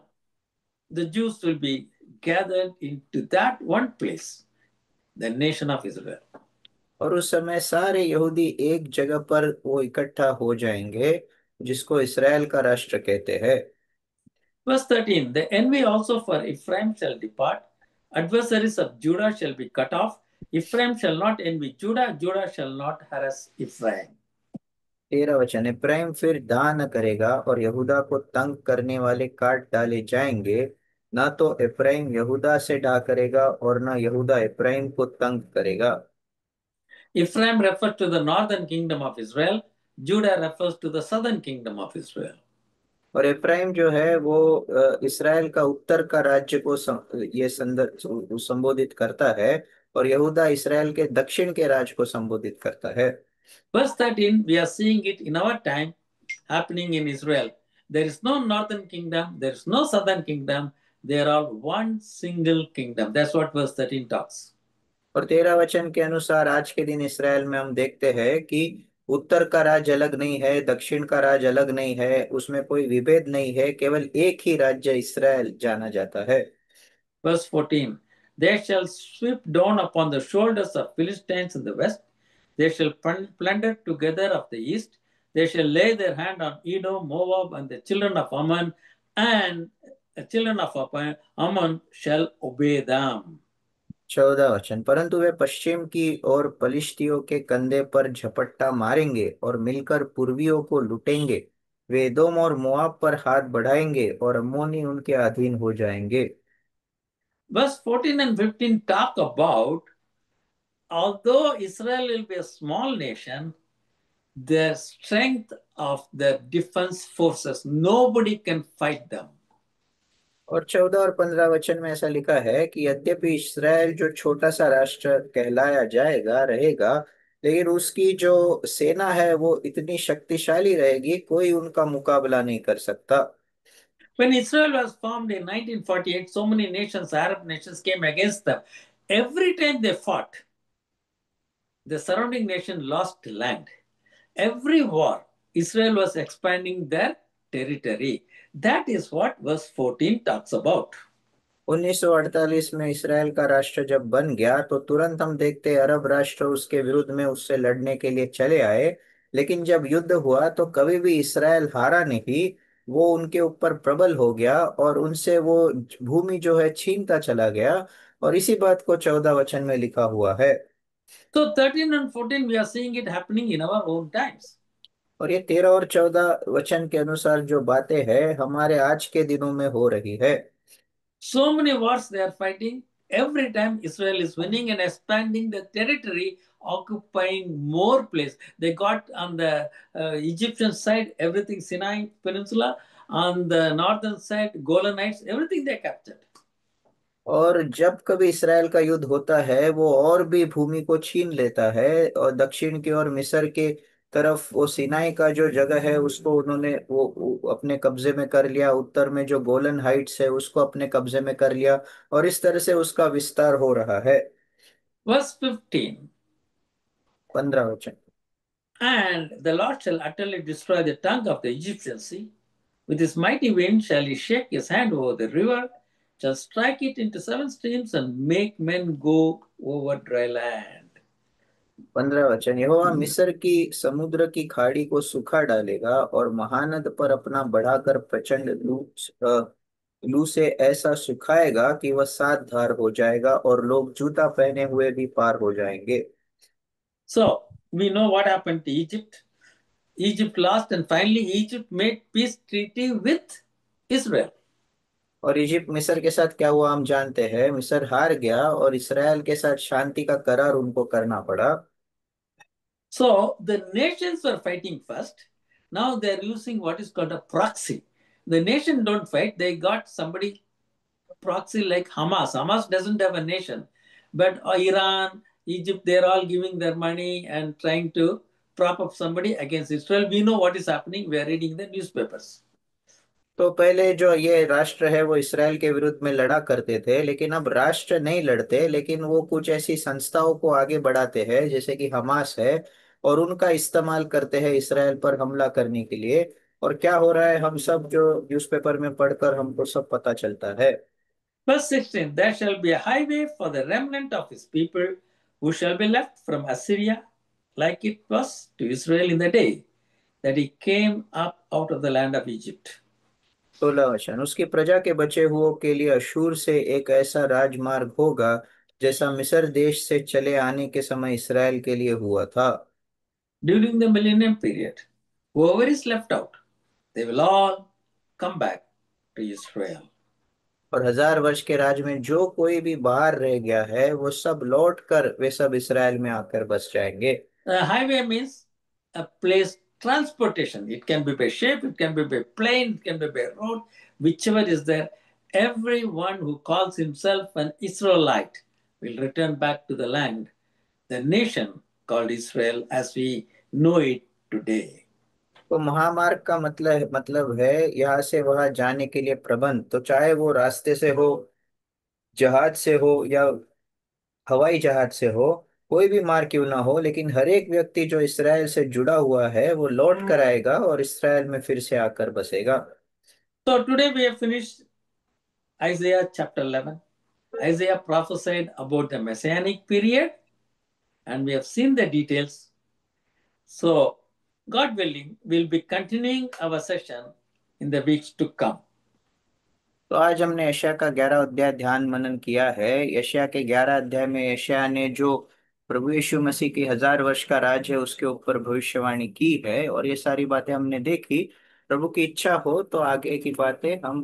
the Jews will be gathered into that one place, the nation of Israel. और उस समय सारे यहूदी एक जगह पर वो इकट्ठा हो जाएंगे, जिसको इसराइल का राष्ट्र कहते हैं। Verse 13, the envy also for Ephraim shall depart, adversaries of Judah shall be cut off. Ephraim shall not envy Judah, Judah shall not harass Ephraim. 13 वचन, इब्राहिम फिर दाह न करेगा, और यहूदा को तंग करने वाले काट डाले जाएंगे। न तो इब्राहिम यहूदा से डाह करेगा, और न यहूदा इब्राहिम को तंग करेगा। Ephraim refers to the northern kingdom of Israel, Judah refers to the southern kingdom of Israel. और इब्राहिम जो है वो इसराइल का उत्तर का राज्य को ये संबोधित करता है, और यहूदा इसराइल के दक्षिण के राज्य को संबोधित करता है। Verse 13, we are seeing it in our time happening in Israel. There is no northern kingdom, there is no southern kingdom, they are all one single kingdom. That's what verse 13 talks. और 13 वचन के अनुसार आज के दिन Israel में हम देखते हैं कि उत्तर का राज अलग नहीं है, दक्षिण का राज अलग नहीं है, उसमें कोई विभेद नहीं है, केवल एक ही राज्य इसराइल जाना जाता है। Verse 14, they shall sweep down upon the shoulders of Philistines in the west, they shall plunder together of the east, they shall lay their hand on Edom, Moab, and the children of Ammon, and the children of Ammon shall obey them. 14 वचन, परंतु वे पश्चिम की ओर पलिश्तियों के कंधे पर झपट्टा मारेंगे और मिलकर पूर्वियों को लुटेंगे। वे एदोम और मोआब पर हाथ बढ़ाएंगे, और अम्मोनी उनके अधीन हो जाएंगे। Verse 14 and 15 talk about, although Israel will be a small nation, the strength of the defense forces, nobody can fight them. और 14 और 15 वचन में ऐसा लिखा है कि यद्यपि इसराइल जो छोटा सा राष्ट्र कहलाया जाएगा रहेगा, लेकिन उसकी जो सेना है वो इतनी शक्तिशाली रहेगी, कोई उनका मुकाबला नहीं कर सकता। When Israel was formed in 1948, so many nations, Arab nations, came against them. Every time they fought, the surrounding nation lost land. Every war, Israel was expanding their territory. That is what verse 14 talks about. 1948 में Israel का राष्ट्र जब बन गया तो तुरंत हम देखते हैं अरब राष्ट्र उसके विरुद्ध में उससे लड़ने के लिए चले आए। लेकिन जब युद्ध हुआ तो कभी भी इसराइल हारा नहीं, वो उनके ऊपर प्रबल हो गया और उनसे वो भूमि जो है छीनता चला गया। और इसी बात को 14 वचन में लिखा हुआ है। So 13 and 14, we are seeing it happening in our own times. और ये 13 और 14 वचन के अनुसार जो बातें हैं हमारे आज के दिनों में हो रही है। So many wars they are fighting. Every time Israel is winning and expanding the territory, occupying more place. They got on the Egyptian side everything, Sinai Peninsula. On the northern side, Golanites, everything they captured. और जब कभी Israel का युद्ध होता है वो और भी भूमि को छीन लेता है। और दक्षिण की ओर मिस्र के तरफ वो सिनाई का जो जगह है उसको उन्होंने वो अपने कब्जे में कर लिया। उत्तर में जो गोलन हाइट्स है उसको अपने कब्जे में कर लिया। और इस तरह से उसका विस्तार हो रहा है। Verse 15. 15 वचन। And the Lord shall utterly destroy the tongue of the Egyptian sea. With his mighty wind shall he shake his hand over the river, shall strike it into 7 streams and make men go over dry land. 15 वचन। यहोवा मिस्र की समुद्र की खाड़ी को सुखा डालेगा और महानद पर अपना बढ़ाकर प्रचंड लू से ऐसा सुखाएगा कि वह 7 धार हो जाएगा और लोग जूता पहने हुए भी पार हो जाएंगे। So, we know what happened to Egypt. Egypt lost, and finally, Egypt made peace treaty with Israel. और इजिप्ट मिस्र के साथ क्या हुआ हम जानते हैं। मिस्र हार गया और इसराइल के साथ शांति का करार उनको करना पड़ा। So, the nations were fighting first. Now they're using what is called a proxy. The nation don't fight, they got somebody proxy like Hamas. Hamas doesn't have a nation, but Iran, Egypt, they're all giving their money and trying to prop up somebody against Israel. We know what is happening. We are reading the newspapers. तो पहले जो ये राष्ट्र है वो Israel के विरुद्ध में लड़ा करते थे, लेकिन अब राष्ट्र नहीं लड़ते, लेकिन वो कुछ ऐसी संस्थाओं को आगे बढ़ाते हैं जैसे कि हमास है। और उनका इस्तेमाल करते हैं इसराइल पर हमला करने के लिए। और क्या हो रहा है हम सब जो न्यूज़पेपर में पढ़कर हमको सब पता चलता है। Verse 16, there shall be a highway for the remnant of his people who shall be left from Assyria, like it was to Israel in the day that he came up out of the land of Egypt. 16 वचन। उसकी प्रजा के बचे हुओं के लिए अशूर से एक ऐसा राजमार्ग होगा जैसा मिस्र देश से चले आने के समय इसराइल के लिए हुआ था। During the millennium period, whoever is left out, they will all come back to Israel. और 1000 वर्ष के राज में जो कोई भी बाहर रह गया है वो सब लौट कर वे सब इसराइल में आकर बस जाएंगे। A highway means a place transportation. It can be by ship, it can be by plane, it can be by road, whichever is there. Everyone who calls himself an Israelite will return back to the land, the nation called Israel as we know it today. तो महामार्ग का मतलब है यहाँ से वहां जाने के लिए प्रबंध। तो चाहे वो रास्ते से हो, जहाज से हो या हवाई जहाज से हो, कोई भी मार्ग क्यों ना हो, लेकिन हर एक व्यक्ति जो इसराइल से जुड़ा हुआ है वो लौट कर आएगा और इसराइल में फिर से आकर बसेगा। So today we have finished Isaiah chapter 11. Isaiah prophesied about the messianic period and we have seen the details. So, God willing, we'll be continuing our session in the weeks to come. तो आज हमने यशायाह का 11 अध्याय ध्यान मनन किया है। यशायाह के 11 अध्याय में यशायाह ने जो प्रभु यीशु मसीह की 1000 वर्ष का राज है उसके ऊपर भविष्यवाणी की है और ये सारी बातें हमने देखी। प्रभु की इच्छा हो तो आगे की बातें हम